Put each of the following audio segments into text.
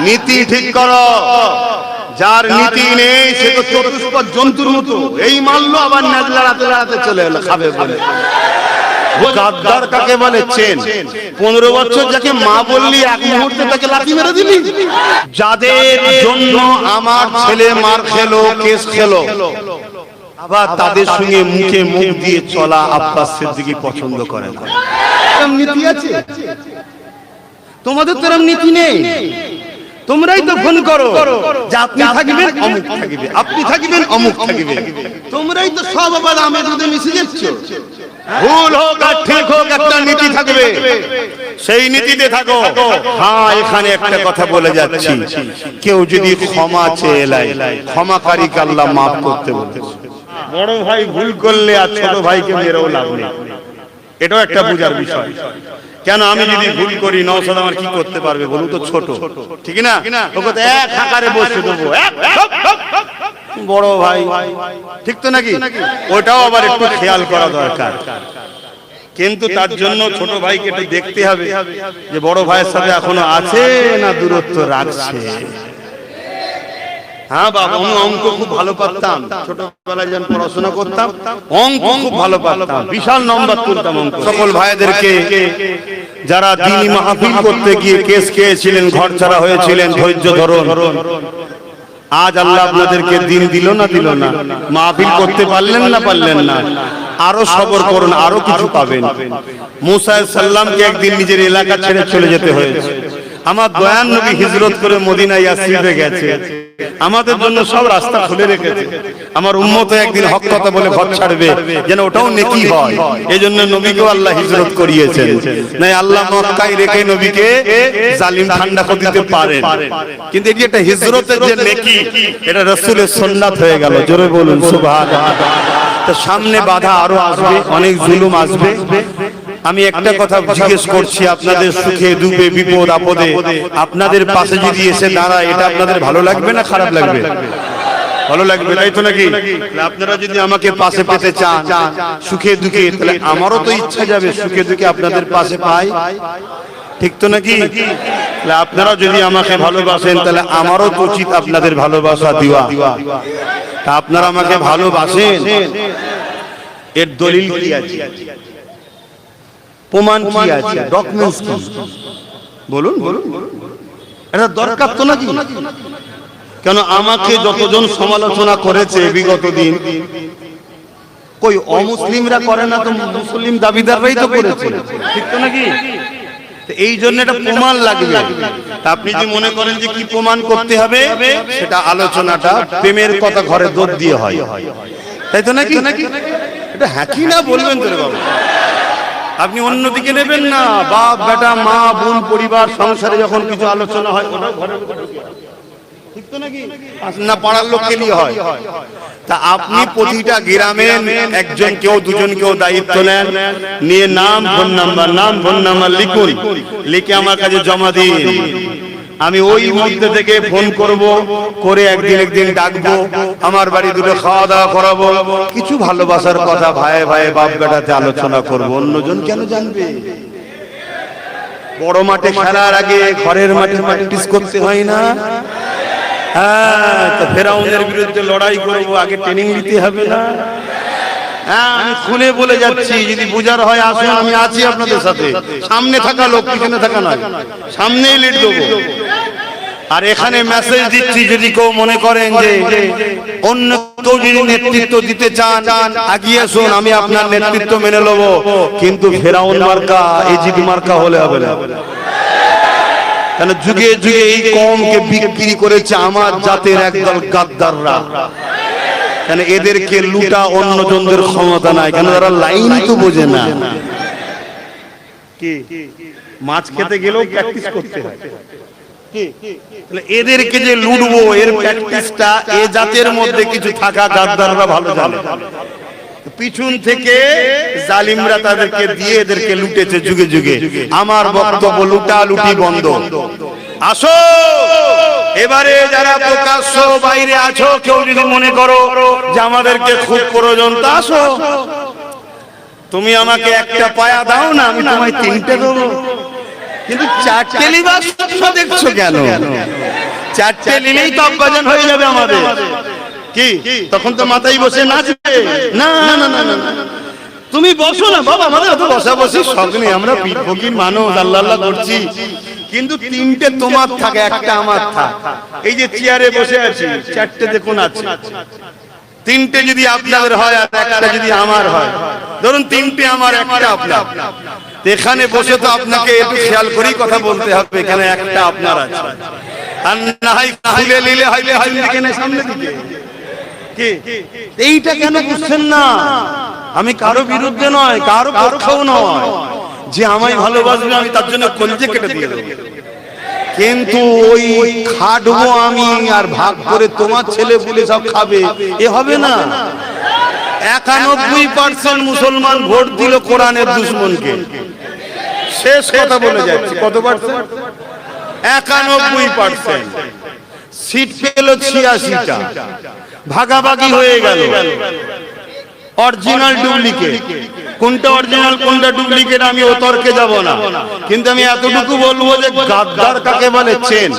নীতি ঠিক করো। যার নীতি নেই সে তো চতুষ্পদ জন্তুর মতো, এই মারলো আবার নাচ লড়াতে লড়াতে চলে এলো খাবে বলে। গাদ্দার কাকে বলে চেন? 15 বছর যাকে মা বললি এক মুহূর্তে তাকে লাথি মেরে দিলি। যাদের জন্য আমার ছেলে মার খেলো, কেস খেলো, আবার তাদের সঙ্গে মুখে মুখ দিয়ে চলা আব্বাস সিদ্দিকী পছন্দ করে না। নীতি আছে তোমাদের, তো এরকম নীতি নেই। তোমরাই তো ফোন করো যে আপনি থাকবেন অমুক থাকবে, আপনি থাকবেন অমুক থাকবে। তোমরাই তো সব আবার আমের দুধে মিশে যাচ্ছ। ভুল হোক আর ঠিক হোক একটা নীতি থাকবে, সেই নীতিতে থাকো। হ্যাঁ, এখানে একটা কথা বলে যাচ্ছি, কেউ যদি ক্ষমা চেয়ে এলাই, ক্ষমাকারীকে আল্লাহ মাফ করতে বলেছে। বড় ভাই ভুল করলে আর ছোট ভাইকে মেরেও লাভ নেই, এটাও একটা বোঝার বিষয়। কেন আমি যদি ভুল করি নওশাদ আমার কি করতে পারবে বলুন তো, ছোট, ঠিক না? ওকে তো এক হাঁকারে বসে দেবো, বড় ভাই, ঠিক তো নাকি? ওটাও আবার একটু খেয়াল করা দরকার। কিন্তু তার জন্য ছোট ভাইকে একটু দেখতে হবে যে বড় ভাইয়ের সাথে এখনো আছে না দূরত্ব রাখছে। হ্যাঁ বাবা, আমি অঙ্ক খুব ভালো পারতাম ছোটবেলায়, যখন পড়াশোনা করতাম অঙ্ক খুব ভালো পারতাম, বিশাল নম্বর তুলতাম অঙ্ক। সকল ভাইদেরকে যারা দ্বীনি মাহফিল করতে গিয়ে কেস খেয়েছিলেন, ঘর ছাড়া হয়েছিলেন, ধৈর্য ধরুন। আজ আল্লাহ আপনাদেরকে দিন দিল না দিল না, মাহফিল করতে পারলেন না পারলেন না, আরো সবর করুন, আরো কিছু পাবেন। মুসা আলাইহিস সালামকে একদিন নিজের এলাকা ছেড়ে চলে যেতে হয়েছে। আমার দয়ান নবী হিজরত করে মদিনা ইয়াসরিবে গেছে, আমাদের জন্য সব রাস্তা খুলে রেখেছে। আমার উম্মত একদিন হক কথা বলে ঘর ছাড়বে যেন ওটাও নেকি হয়, এজন্য নবীকেও আল্লাহ হিজরত করিয়েছেন। নাই আল্লাহ মক্কায় রেখে নবীকে জালিম ঠান্ডা করে দিতে পারেন, কিন্তু এই যে একটা হিজরতের যে নেকি, এটা রাসূলের সুন্নাত হয়ে গেল। জোরে বলুন সুবহানাল্লাহ। তো সামনে বাধা আরো আসবে, অনেক জুলুম আসবে। আমি একটা কথা জিজ্ঞেস করছি, আপনাদের সুখে দুঃখে বিপদ আপদে আপনাদের পাশে যদি এসে দাঁড়ায়, এটা আপনাদের ভালো লাগবে না খারাপ লাগবে? ভালো লাগবে, তাই তো নাকি? আপনারা যদি আমাকে পাশে পেতে চান সুখে দুঃখে, তাহলে আমারও তো ইচ্ছা যাবে সুখে দুঃখে আপনাদের পাশে পাই, ঠিক তো নাকি? আপনারা যদি আমাকে ভালোবাসেন তাহলে আমারও তো উচিত আপনাদের ভালোবাসা দেওয়া। তা আপনারা আমাকে ভালোবাসেন, এর দলিল কি আছে, প্রমাণ কি আছে, ডকুমেন্টস কি? বলুন বলুন, এটা দরকার তো নাকি? কেন আমাকে যতজন সমালোচনা করেছে বিগত দিন, কই অমুসলিমরা করে না তো মুসলিম দাবিদাররাই তো করেছে, ঠিক তো নাকি? এই জন্য এটা প্রমাণ লাগবে। আপনি যদি মনে করেন যে কি প্রমাণ করতে হবে, সেটা আলোচনাটা প্রেমের কথা ঘরে দোষ দিয়ে হয়, তাই তো নাকি? এটা হ্যাঁ কি না বলবেন তো রে বাবা, আপনি অন্যদিকে নেবেন না। বাপ বেটা মা বোন পরিবার সংসারে যখন কিছু আলোচনা হয় ওটা ঘরে ঠিক তো নাকি? না পাড়ার লোককে নিয়ে হয়। তা আপনি প্রতিটা গ্রামে একজন কেউ দুজন কেউ দায়িত্ব নেন, নিয়ে নাম ফোন নাম্বার লিখুন, লিখে আমার কাছে জমা দিন। আমি ওই মধ্যে থেকে ফোন করব, করে একদিন ডাকবো, আমার বাড়ি দুটো খাওয়া দাওয়া করাবো, কিছু ভালোবাসার কথা ভাই ভাই বাপ বেটাতে আলোচনা করবো। অন্যজন কেন জানবে? বড় মাঠে খেলার আগে ঘরের মাঠে প্র্যাকটিস করতে হয় না? হ্যাঁ, তো ফেরাউনের বিরুদ্ধে লড়াই করবো, আগে ট্রেনিং নিতে হবে না? হ্যাঁ, আমি খুলে বলে যাচ্ছি, যদি বুঝার হয় আসুন, আমি আছি আপনাদের সাথে। সামনে থাকা লোক, পিছনে থাকা নয়, সামনেই লিড দেবো। আর এখানে মেসেজ দিচ্ছি, যদি কেউ মনে করেন যে অন্য কেউ যদি নেতৃত্ব দিতে চান আগিয়ে আসুন, আমি আপনার নেতৃত্ব মেনে নেব, কিন্তু ফেরাউন মার্কা ইজিপ্ট মার্কা হলে হবে না। কেন যুগে যুগে এই কওমকে বিক্রি করেছে আমার জাতের একদল গাদ্দাররা। কেন এদেরকে লুটা অন্যজনদের ক্ষমতা নাই, কেন তারা লাইন তো বোঝে না। কি মাছ খেতে গেলেও প্র্যাকটিস করতে হয়, এদেরকে যে লুটবো এর প্র্যাকটিসটা এ জাতের মধ্যে কিছু থাকা গাদ্দাররা ভালো জানে। পিছন থেকে জালিমরা তাদেরকে দিয়ে এদেরকে লুটেছে যুগে যুগে। আমার বক্তব্য লুটালুটি বন্ধ। আসো এবারে যারা প্রকাশ্য বাইরে আছো, কেউ যদি মনে করো যে আমাদেরকে খুব প্রয়োজন, তা আসো। তুমি আমাকে একটা পায়া দাও না, আমি তোমায় তিনটে দেবো। কিন্তু চারটে লিবাস দেখছো কেন? চারটে নিলেই তো আব্বাজান হয়ে যাবে আমাদের। কি তখন তো মাথায় বসে নাচবে? না না না না, তুমি বসো না বাবা, আমাদের অত বসা বসে শখ নেই, আমরা পীর ফকির মানুষ, আল্লাহ আল্লাহ করছি। কিন্তু তিনটে তোমার থাকে, একটা আমার থাক। এই যে চেয়ারে বসে আছি, চারটে দেখুন আছে, তিনটে যদি আপনাদের হয় আর একটা যদি আমার হয়, ধরুন তিনটে আমার একটা আপনার, এখানে বসে তো আপনাকে একটু খেয়াল করেই কথা বলতে হবে, এখানে একটা আপনার আছে। আর না হয় খুলে নিলে হয়তো সামনে দিকে। এইটা কেন বুঝছেন না? আমি কারো বিরুদ্ধে নয়, কারো পক্ষেও নয়, যে আমায় ভালোবাসবে আমি তার জন্য কলজে কেটে দিয়ে দেব। কিন্তু ওই খাটবো আমি আর ভাগ করে তোমার ছেলে বলে সব খাবে, এ হবে না। 91% মুসলমান ভোট দিল কোরআনের দুশমনকে। শেষ কথা বলে যাচ্ছে, কত পার্সেন্ট? 91%। সিট পেল 86টা, ভাগাভাগি হয়ে গেল। অরিজিনাল ডুপ্লিকেট, কোনটা অরিজিনাল কোনটা ডুপ্লিকেট আমি ও তর্কে যাব না, কিন্তু আমি এতটুকু বলবো যে গাদ্দার কাকে বলে চেন।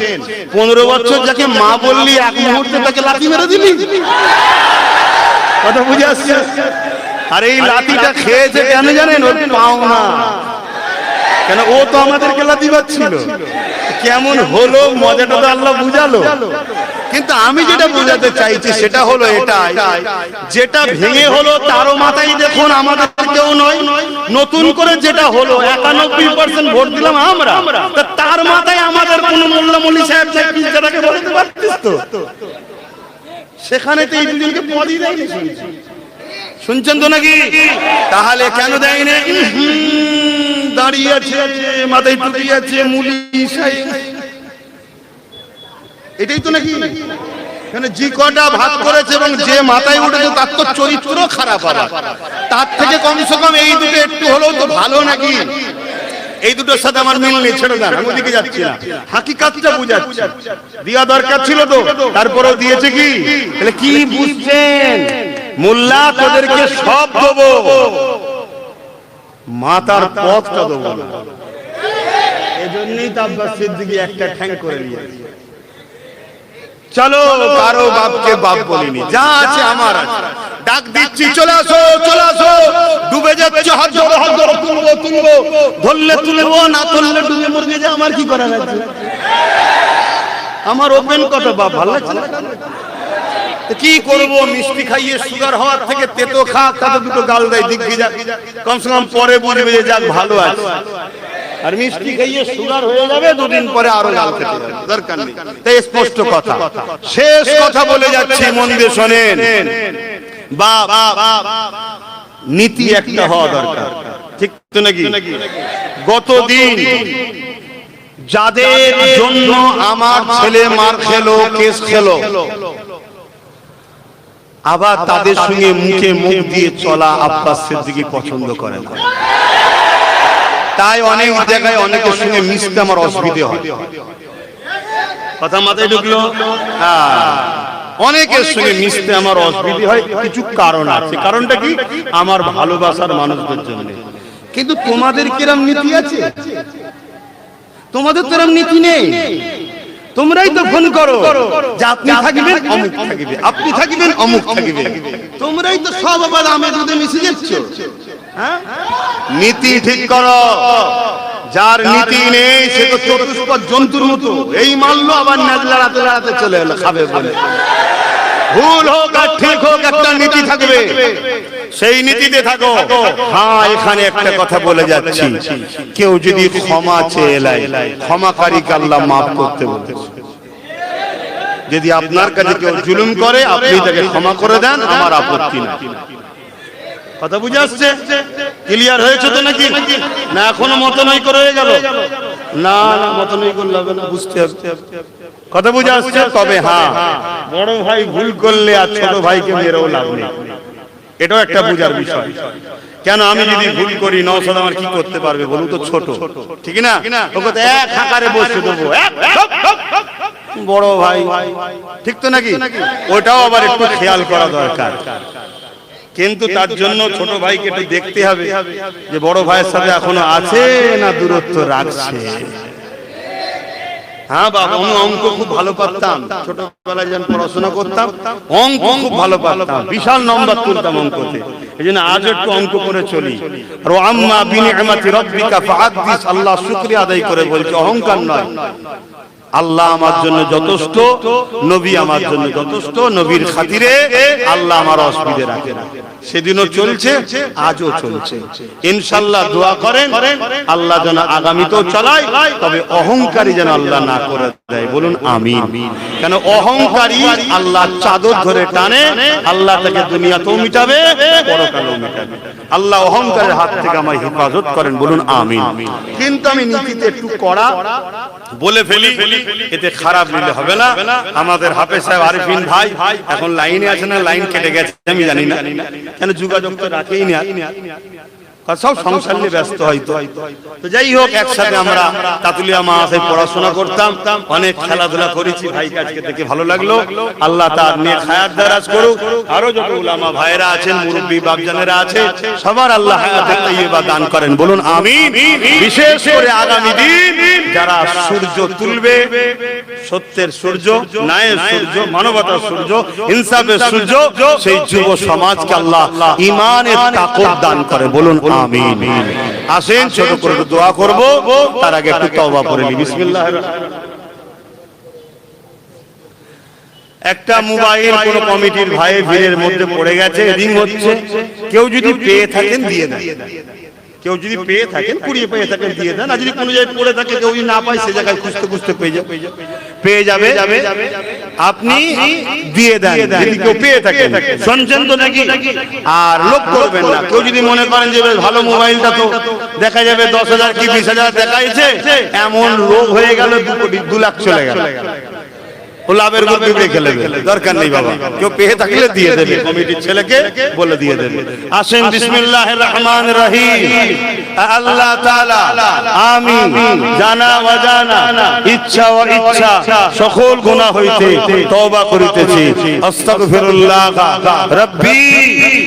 15 বছর যাকে মা বললি, এক মুহূর্তে তাকে লাথি মেরে দিলি, কথা বুঝে আসছে? আর এই লাথিটা খেয়েছে কেন জানেন? ওর পাও না, কেন ও তো আমাদেরকে লাথি পাচ্ছিল। কেমন হলো মজাটা তো আল্লাহ বুঝালো। কিন্তু আমি যেটা বোঝাতে চাইছি সেটা হলো এটাই, যেটা ভেঙে হলো তারও মাথায় দেখুন আমাদের কেউ নয়, নতুন করে যেটা হলো 91% ভোট দিলাম আমরা, তার মাথায় আমাদের কোন মোল্লা মলি সাহেব যেটাকে বলতে পারতিস তো, সেখানে তো এই দুজনকে পদই দেয়নি। শুনছেন তো নাকি? তাহলে কেন দেয়নি? দাঁড়িয়ে আছে, মাথায় টুপি আছে, মুলি সাহেব, এটাই তো নাকি? যে কটা ভাগ করেছে এবং যে মাথায় উঠেছে তার তো চরিত্র খারাপ হবে, তার থেকে কমসে কম এই দুটো একটু হলেও তো ভালো নাকি? এই দুটোর সাথে আমার মিল নেই, ছেড়ে দেন, আমি ওদিকে যাচ্ছি না, হাকিকাতটা বুঝাচ্ছি। দেওয়া দরকার ছিল তো, তারপরেও দিয়েছে। কি তাহলে কি বুঝছেন? মোল্লা তোদেরকে সব দেবো, মাতার পথটা দেবো না। এজন্যই তো আব্বাস সিদ্দিকী একটা ঠ্যাং করে নিয়েছে। চলো, কারো বাপকে বাপ বলিনি, যা আছে আমার আছে, ডাক দিচ্ছি, চলে আসো চলে আসো। ডুবে যাচ্ছে, হাত ধরো হাত ধরো, তুলবো তুলবো, ধরলে তুলবো, না তুললে ডুবে মরবে, যে আমার কি করার আছে? আমার ওপেন কথা, বাপ ভালো লাগছে না? কি করবো? মিষ্টি খাইয়ে সুগার হওয়ার থেকে তেতো খা, তাতে দুটো গাল দেয়, দিগ্গি যা, কমসে কম পরে বুঝবে যে যাক ভালো আছে। আর মিষ্টি খাইয়ে সুগার হয়ে যাবে, দুদিন পরে আরো গাল খেতে যাবে, দরকার নেই। তাই স্পষ্ট কথা, শেষ কথা বলে যাচ্ছি, মন দিয়ে শোনেন। বাপ নীতি একটা হওয়া দরকার, ঠিক তো নাকি? গতদিন যাদের জন্য আমার ছেলে মার খেলো, কেস খেলো, আবার তাদের সঙ্গে মুখে মুখ দিয়ে চলা আব্বাস সিদ্দিকী পছন্দ করেন। তাই অনেক জায়গায় অনেকের সঙ্গে মিশতে আমার অসুবিধা হয়। কথা মাথায় ঢুকলো? হ্যাঁ, অনেকের সঙ্গে মিশতে আমার অসুবিধা হয়, কিছু কারণ আছে। কারণটা কি? আমার ভালোবাসার মানুষদের জন্য। কিন্তু তোমাদের কিরম নীতি আছে? তোমাদের তো এরম নীতি নেই। তোমরাই তো ফোন করো যে আপনি থাকবেন অমুক থাকবে, আপনি থাকবেন অমুক থাকবে, তোমরাই তো সব আবার আমের দুধে মিশে যাচ্ছ। নীতি ঠিক করো। যার নীতি নেই সে তো চতুষ্পদ জন্তুর মতো, এই মানলো আবার নাচ লড়াতে লড়াতে চলে এলো খাবে বলে। ভুল হোক আর ঠিক হোক, একটা নীতি থাকবে, সেই নীতিতে থাকো। হ্যাঁ, এখানে একটা কথা বলে যাচ্ছি, কেউ যদি ক্ষমা চেয়ে এলাই, ক্ষমাকারীকে আল্লাহ মাফ করতে বলেছে। যদি আপনার কাছে কেউ জুলুম করে, আপনি তাকে ক্ষমা করে দেন, আমার আপত্তি না। কথা বুঝে আসছে? ক্লিয়ার হয়েছে তো নাকি? না এখনো মতনই করে গেল? না না, মতনই করলে হবে না, বুঝতে হবে। কথা বুঝে আসছে? তবে হ্যাঁ, বড় ভাই ভুল করলে আর ছোট ভাইকে মেরেও লাভ নেই, এটাও একটা বুঝার বিষয়। কেন আমি যদি ভুল করি, নওশাদ আমার কি করতে পারবে বলুন তো? ছোট, ঠিক না? ওকে তো এক হাঁকারে বসে দেবো, বড় ভাই, ঠিক তো নাকি? ওটাও আবার একটু খেয়াল করা দরকার। কিন্তু তার জন্য ছোট ভাইকে একটু দেখতে হবে যে বড় ভাইয়ের সাথে এখনো আছে না দূরত্ব রাখছে। হ্যাঁ বাবা, আমি অঙ্ক খুব ভালো পারতাম, ছোটবেলায় যখন পড়াশোনা করতাম অঙ্ক খুব ভালো পারতাম, বিশাল নম্বর তুলতাম অঙ্কতে। এই জন্য আজ একটু অঙ্ক করে চলি। আর আম্মা বিনিআমাতি রাব্বিকা ফাহাদ্দিস, আল্লাহ শুকরিয়া আদায় করে বলছে, অহংকার নয়। আল্লাহ আমার জন্য যথেষ্ট, নবী আমার জন্য যথেষ্ট, নবীর খাতিরে আল্লাহ আমার অসুবিধে রাখে না। সেদিনও চলছে, আজও চলছে। ইনশাআল্লাহ দোয়া করেন আল্লাহ যেন আগামীতেও চালায়, তবে অহংকারী যেন আল্লাহ না করে দেয়। বলুন আমিন। কেন অহংকারী আল্লাহ চাদর ধরে টানে, আল্লাহ তাকে দুনিয়াতেও মিটাবে, পরকালেও মিটাবে। আল্লাহ অহংকারের হাত থেকে আমার হেফাজত করেন। বলুন আমিন। কিন্তু আমি নীতিতে একটু কড়া বলে ফেলি, এতে খারাপ নিলে হবে না। আমাদের হাফেজ সাহেব আরিফিন ভাই এখন লাইনে আছে না লাইন কেটে গেছে আমি জানি না, কেন যোগাযোগ তো রাখেই না, সব সংসার নিয়ে ব্যস্ত হয়তো। তো যাই হোক, একসাথে আমরা তাতুলিয়া মাদ্রাসায় পড়াশোনা করতাম, অনেক খেলাধুলা করেছি। ভাইকে আজকে দেখে ভালো লাগলো। আল্লাহ তার নেক হায়াত দারাজ করুক। আরো যত উলামা ভাইরা আছেন, মুরব্বি বাপজানেরা আছে, সবার আল্লাহ হায়াতে তাইয়্যিবা দান করেন। বলুন আমিন। বিশেষ করে আগামী দিন যারা সূর্য তুলবে, সত্যের সূর্য, ন্যায়ের সূর্য, মানবতার সূর্য, ইনসাফের সূর্য, সেই যুব সমাজকে আল্লাহ ঈমানের তাকওয়া দান করে। বলুন আমিন। আসেন ছোট করে দোয়া করব, তার আগে একটু তওবা করে নি। বিসমিল্লাহির রহমানির রহিম। একটা মোবাইল কোন কমিটির ভাই ভিড়ের মধ্যে পড়ে গেছে, রিং হচ্ছে। কেউ যদি পেয়ে থাকেন দিয়ে দেন, কেউ যদি পেয়ে থাকেন, কুড়িয়ে পেয়ে থাকেন দিয়ে দেন। আর যদি কোনো জায়গায় পড়ে থাকে, কেউ যদি না পায়, সে জায়গায় খুঁজতে খুঁজতে পেয়ে যাবে। আপনি দিয়ে দেন যদি কেউ পেয়ে থাকে। শুনছেন তো নাকি? আর লোক করবেন না। কেউ যদি মনে করেন যে ভালো মোবাইলটা তো দেখা যাবে 10,000 কি 20,000 দেখাইছে, এমন লোক হয়ে গেল 2 কোটি 2 লাখ চলে গেল, লাভের গল্পে রেখে নেবে, দরকার নেই বাবা। কেউ পেয়ে থাকলে দিয়ে দেবে, কমিটির ছেলেকে বলে দিয়ে দেবে। আসেন বিসমিল্লাহির রহমানির রহিম। আল্লাহ তাআলা আমি জানা অজানা, ইচ্ছা ও ইচ্ছা সকল গুনাহ হইতে তওবা করিতেছি। আস্তাগফিরুল্লাহ রাব্বি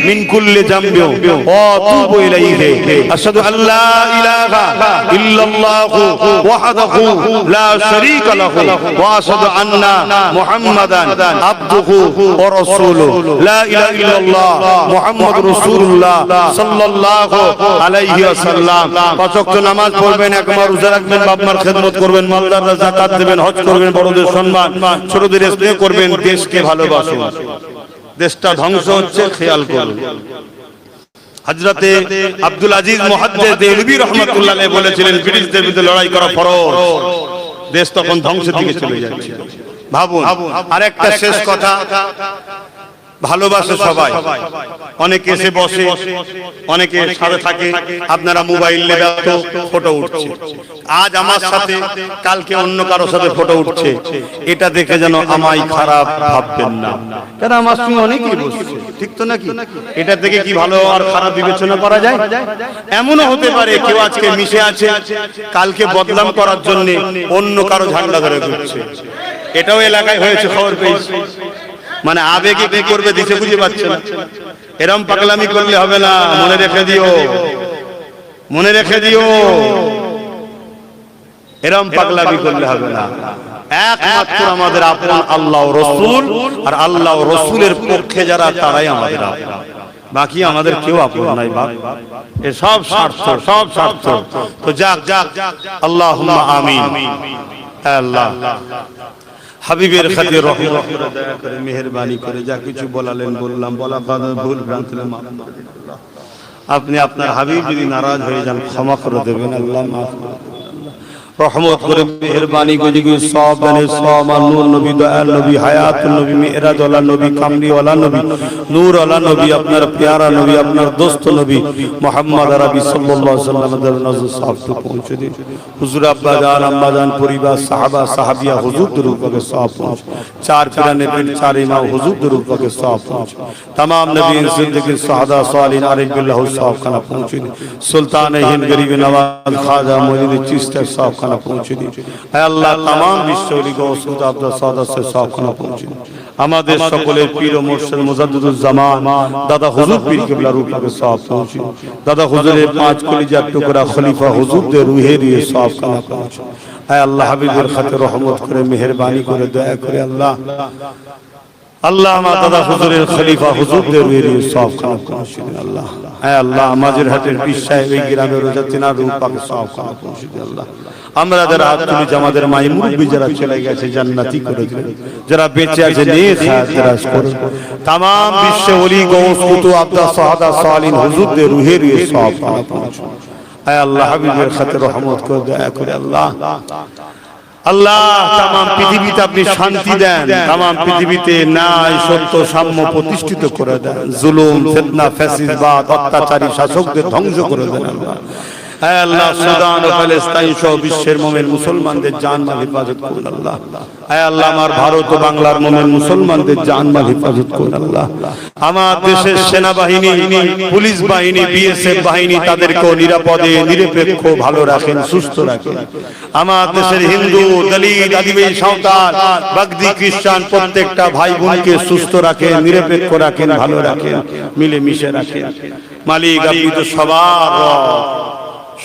মিন কুল্লি যামবি ওয়া আতুবু ইলাইহি। আশহাদু আল্লা ইলাহা ইল্লাল্লাহু ওয়াহদাহু লা শারীকা লাহু ওয়া আশহাদু আন্না মুহাম্মাদান আবদুহু ওয়া রাসূলুহু। লা ইলাহা ইল্লাল্লাহ মুহাম্মাদুর রাসূলুল্লাহ সাল্লাল্লাহু আলাইহি ওয়াসাল্লাম। 5 ওয়াক্ত নামাজ পড়বেন, একবার রোজা রাখবেন, বাপ মার খেদমত করবেন, মাওলানা যাকাত দেবেন, হজ করবেন, বড়দের সম্মান, ছোটদের স্নেহ করবেন, দেশকে ভালোবাসুন। দেশটা ধ্বংস হচ্ছে, খেয়াল করুন। হযরতে আব্দুল আজিজ মুহাদ্দিস দেওলভী রাহমাতুল্লাহ আলাইহি বলেছিলেন, ব্রিটিশদের বিরুদ্ধে লড়াই করা ফরজ। দেশ তখন ধ্বংসের দিকে চলে যাচ্ছে। ভাবুন। আরেকটা শেষ কথা, ভালোবাসে সবাই, অনেকে এসে বসে, অনেকে সাথে থাকে, আপনারা মোবাইল নিয়ে ফটো উঠছে। আজ আমার সাথে, কালকে অন্য কারোর সাথে ফটো উঠছে। এটা দেখে যেন আমায় খারাপ ভাববেন না, কারণ আমার সঙ্গে অনেকেই বসছে, ঠিক তো নাকি? এটা থেকে কি ভালো আর খারাপ বিবেচনা করা যায়? এমনও হতে পারে কেউ আজকে মিশে আছে, কালকে বদনাম করার জন্য অন্য কারো ঝান্ডা ধরে ঘুরছে। এটাও এলাকায় হয়েছে, খবর পেয়েছি। মানে আবেগে কি করবে দিশে বুঝে পাচ্ছে না। এরকম পাগলামি করলে হবে না, মনে রেখে দিও, মনে রেখে দিও। এরকম পাগলামি করলে হবে না। একমাত্র আমাদের আপন আল্লাহ ও রাসূল, আর আল্লাহ ও রাসূলের পক্ষে যারা, তারাই আমাদের আপন। বাকি আমাদের কেউ আপন নাই বাপ। এ সব স্বার্থ, সব স্বার্থ। তো যাক যাক, আল্লাহুম্মা আমিন। আল্লাহ হাবিবের খাতির রহমত করে, দয়া করে, মেহেরবানি করে যা কিছু বলালেন বললাম, বলা কথা ভুল ভ্রান্তি মাফ করে দিন আল্লাহ। আপনি আপনার হাবিব যদি নারাজ হয়ে যান, ক্ষমা করে দেবেন আল্লাহ, মাফ করে দেবেন রহমত করে, মেহেরবানি করে। সব জানে সব নূর নবী, দয়াল নবী, হায়াতুন নবী, মিরাজ ওয়ালা নবী, কামলি ওয়ালা নবী, নূর ওয়ালা নবী, আপনার প্যারা নবী, আপনার দোস্ত নবী মুহাম্মদ আরবি সাল্লাল্লাহু আলাইহি ওয়াসাল্লামের নজর সাফ তো পৌঁছে দিন। হুজুর আব্বা জান, আম্মা জান, পরিবার, সাহাবা সাহাবিয়া, হুজুর দরুদ পাকে সব পৌঁছে। চার পিরানে পীর, চার ইমাম, হুজুর দরুদ পাকে সব পৌঁছে। तमाम नबीन जिंदगी सुहदा सालिन आरिफ बिल्लाह सौफ खाना पहुंचे। सुल्तान हिंद गरीब नवाज ख्वाजा मोइनुद्दीन चिश्ती सौफ खाना पहुंचे। ऐ अल्लाह तमाम विश्वली को सुदा अब्दुल सादा से सौफ खाना पहुंचे। আমাদের সকলের পীর ও মুর্শিদ মুজাদ্দিদুল জামান দাদা হুজুর পীর কিবলা রূপকে সওয়াব পৌঁছে দাদা হুজুরের পাঁচ কলিজার টুকরা খলিফা হুজুরদের রুহে দিয়ে সওয়াব কানা পৌঁছে আয় আল্লাহ হাবিবের খাতে রহমত করে মেহেরবানি করে দয়া করে আল্লাহ আল্লাহ আমার দাদা হুজুরের খলিফা হুজুরদের রুহে দিয়ে সওয়াব কানা পৌঁছে আল্লাহ আয় আল্লাহ আমাদের হাতের বিশ্বায় এই গ্রামের রোজাতিনা রূপকে সওয়াব কানা পৌঁছে আল্লাহ আমরা যারা হাত তুলেছি আমাদের মাই মুরব্বি যারা চলে গেছে জান্নাতি করে দিন যারা বেঁচে আছে নেক হায়াত দারাজ করুন तमाम বিশ্বে ওলি গৌস কুতুব আব্দা সাহাদা সালিন হুজুরদের রুহে দিয়ে সওয়াব কানা পৌঁছে আয় আল্লাহ হাবিবের খাতে রহমত করে দয়া করে আল্লাহ আল্লাহ तमाम পৃথিবীতে আপনি শান্তি দেন तमाम পৃথিবীতে ন্যায় সত্য সাম্য প্রতিষ্ঠিত করে দেন জুলুম ফিতনা ফ্যাসিবাদ অত্যাচারী শাসকদের ধ্বংস করে দেন আল্লাহ হে আল্লাহ সুদান ও ফিলিস্তিন সহ বিশ্বের মুমিন মুসলমানদের জান-মাল হেফাজত করুন আল্লাহ হে আল্লাহ আমার ভারত ও বাংলার মুমিন মুসলমানদের জান-মাল হেফাজত করুন আল্লাহ আমার দেশের সেনাবাহিনী পুলিশ বাহিনী বিএসএফ বাহিনী তাদেরকে নিরাপদে নিরপেক্ষ ভালো রাখেন সুস্থ রাখেন আমার দেশের হিন্দু দলিত আদিবাসী সাঁওতাল বাগদি খ্রিস্টান প্রত্যেকটা ভাই বোনকে সুস্থ রাখেন নিরপেক্ষ রাখেন ভালো রাখেন মিলে মিশে রাখেন মালিক আপনি তো সবার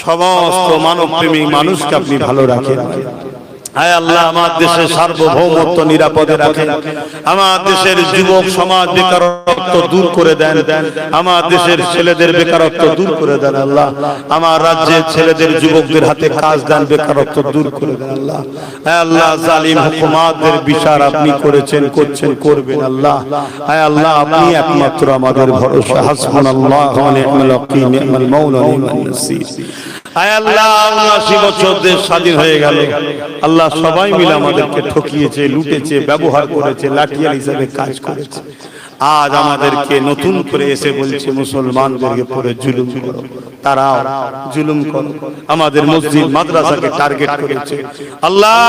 সমস্ত মানব প্রেমী মানুষকে আপনি ভালো রাখেন হায় আল্লাহ আমার দেশের সার্বভৌমত্ব নিরাপদে রাখেন আমার দেশের যুবক সমাজ বেকারত্ব দূর করে দেন আমার দেশের ছেলেদের বেকারত্ব দূর করে দেন আল্লাহ আমার রাজ্যের ছেলেদের যুবকদের হাতে কাজ দেন বেকারত্ব দূর করে দেন আল্লাহ হায় আল্লাহ জালিম হুকুমাতদের বিচার আপনি করেছেন করছেন করবেন আল্লাহ হায় আল্লাহ আপনি একমাত্র আমাদের ভরসা হাসবুনাল্লাহু ওয়া নি'মাল ওয়াকিল নি'মাল মাওলা নি'মান নাসির আয় আল্লাহ 79 বছর দেশ স্বাধীন হয়ে গেল আল্লাহ সবাই মিলে আমাদেরকে ঠকিয়েছে লুটেছে ব্যবহার করেছে লাঠিয়াল হিসেবে কাজ করেছে আজ আমাদেরকে নতুন করে এসে বলছে মুসলমানদেরকে পরে জুলুম করো তারা জুলুম করো আমাদের মসজিদ মাদ্রাসাকে টার্গেট করেছে আল্লাহ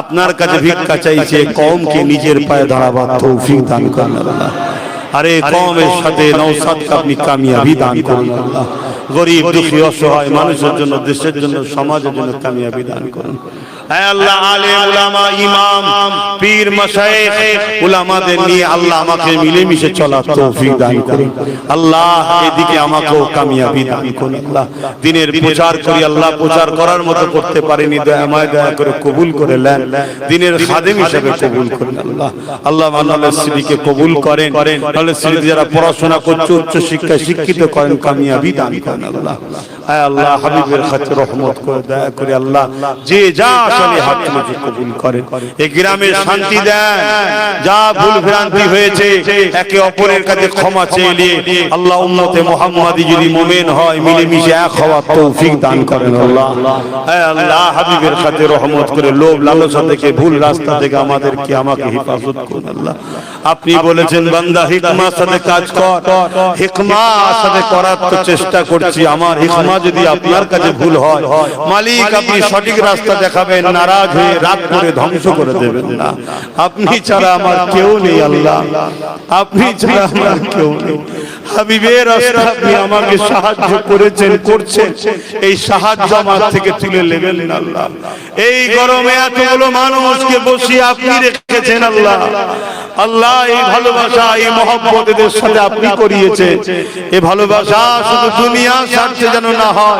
আপনার কাছে ভিক্ষা চাইছে কওমকে নিজের পায়ে দাঁড়াবার তৌফিক দান করুন আল্লাহ আরে কওমের সাথে নওসাদকে আপনি কামিয়াবি দান করুন আল্লাহ গরিব দুঃখী অসহায় মানুষের জন্য দেশের জন্য সমাজের জন্য কামিয়াবি দান করুন হে আল্লাহ আলেম উলামা ইমাম পীর মাশায়েখ উলামাদের নিয়ে আল্লাহ আমাকে মিলেমিশে চলার তৌফিক দান করুন আল্লাহ এদিকে আমাকেও কামিয়াবি দান করুন আল্লাহ দিনের প্রচার করি আল্লাহ প্রচার করার মতো করতে পারিনি দয়াময় দয়া করে কবুল করে নেন দিনের খাদেম হিসেবে কবুল করুন আল্লাহ আল্লাহ মাওলানা সিদ্দিককে কবুল করেন তাহলে সিদ্দিক যারা পড়াশোনা করছে উচ্চ শিক্ষায় শিক্ষিত করেন কামিয়াবি দান করেন আল্লাহ হে আল্লাহ হাবিবের খাতে রহমত করে দয়া করে আল্লাহ যে যা আসলে হাত তুলে কবুল করেন এই গ্রামে শান্তি দেন যা ভুল ভ্রান্তি হয়েছে একে অপরের কাছে ক্ষমা চেয়ে নিয়ে আল্লাহ উম্মতে মুহাম্মাদি যদি মুমিন হয় মিলেমিশে এক হওয়ার তৌফিক দান করেন আল্লাহ হে আল্লাহ হাবিবের খাতে রহমত করে লোভ লালসা থেকে ভুল রাস্তা থেকে আমাদেরকে আমাকে হেফাজত করুন আল্লাহ আপনি বলেছেন বান্দা হিকমার সাথে কাজ কর হিকমার সাথে করার তো চেষ্টা করছি আমার হিকমা যদি আপনার কাছে ভুল হয় মালিক আপনি সঠিক রাস্তা দেখাবেন নারাজ হয়ে রাগ করে ধ্বংস করে দেবেন না আপনি ছাড়া আমার কেউ নেই আল্লাহ আপনি ছাড়া আমার কেউ নেই হাবিবের রাস্তা আপনি আমাকে সাহায্য করেছেন করছেন এই সাহায্য আমার থেকে তুলে নেবেন না আল্লাহ এই গরমে এতগুলো মানুষকে বসিয়ে আপনি রেখেছেন আল্লাহ আল্লাহ এই ভালোবাসা এই মহব্বত এদের সাথে আপনি করিয়েছেন এই ভালোবাসা শুধু দুনিয়ার স্বার্থে যেন না হয়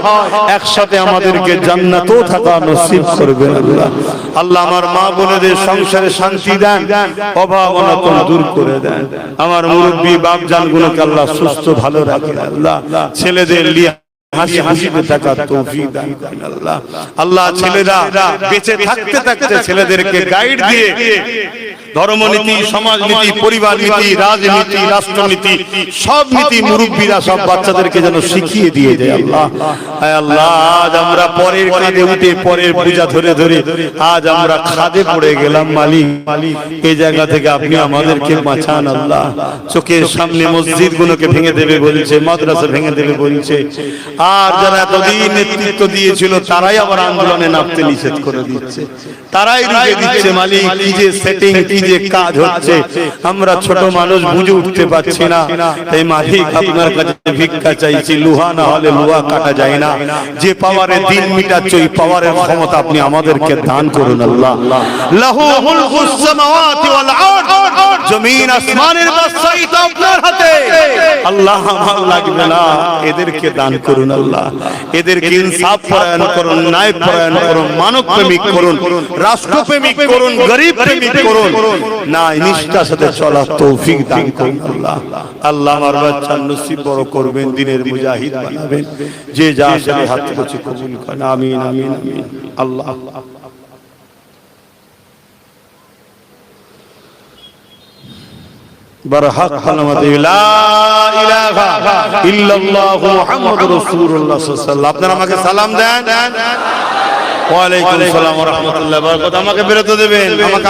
একসাথে আমাদেরকে জান্নাতেও থাকা নসিব করবেন আল্লাহ আল্লাহ আমার মা বোনেদের সংসারে শান্তি দেন অভাব অনটন দূর করে দেন আমার মুরব্বি বাপ জানগুলোকে আল্লাহ সুস্থ ভালো রাখেন আল্লাহ ছেলেদের লিয়ে হাসি হাসিতে থাকার তৌফিক দান করেন আল্লাহ আল্লাহ ছেলেরা বেঁচে থাকতে থাকতে ছেলেদেরকে গাইড দিয়ে ধর্মনীতি সমাজনীতি পরিবার নীতি রাজনীতি রাষ্ট্রনীতি সব নীতি মুরব্বীরা সব বাচ্চাদেরকে যেন শিখিয়ে দিয়ে দেয় আল্লাহ হে আল্লাহ আজ আমরা পরের কাঁধে উঠে পরের পূজা ধরে ধরে আজ আমরা খাদে পড়ে গেলাম মালিক এই জায়গা থেকে আপনি আমাদেরকে বাঁচান আল্লাহ চোখের সামনে মসজিদ গুলোকে ভেঙে দেবে বলছে মাদ্রাসা ভেঙে দেবে বলছে আর যারা এতদিন নেতৃত্ব দিয়েছিল তারাই আবার আন্দোলনে নামতে নিষেধ করে দিচ্ছে তারাই রুখে দিচ্ছে মালিক কি যে সেটিং কি যে কাজ হচ্ছে আমরা ছোট মানুষ বুঝে উঠতে পারছি না তাই মালিক আপনার কাছে ভিক্ষা চাইছি লোহা না হলে লোহা কাটা যায় না যে পাওয়ারে দিন মিটাচ্ছ এই পাওয়ারের ক্ষমতা আপনি আমাদেরকে দান করুন আল্লাহ লাহু মুলকুস সামাওয়াতি ওয়াল আরদ জমিন আসমানের বাদশাহী তো আপনার হাতে। আল্লাহ আমার লাগবে না, এদেরকে দান করুন আল্লাহ, এদেরকে ইনসাফ পরায়ণ করুন, ন্যায় পরায়ণ করুন, মানব প্রেমিক করুন, রাষ্ট্র প্রেমিক করুন, গরিব প্রেমিক করুন, না নিষ্ঠার সাথে চলার তৌফিক দান করুন আল্লাহ। আল্লাহ আমার বাচ্চার নসিব বড় করবেন, দিনের মুজাহিদ বানাবেন, যে যা আসলে হাত থেকে কবুল করেন, আমিন আমিন আমিন। আল্লাহ বরহক কলমত লা ইলাহা ইল্লাল্লাহু মুহাম্মাদুর রাসূলুল্লাহ সাল্লাল্লাহু আলাইহি ওয়াসাল্লাম। আপনারা আমাকে সালাম দেন। ওয়া আলাইকুম আসসালাম ওয়া রাহমাতুল্লাহি ওয়া বারাকাতুহু। আমাকে বেরোতে দেবেন, আমাকে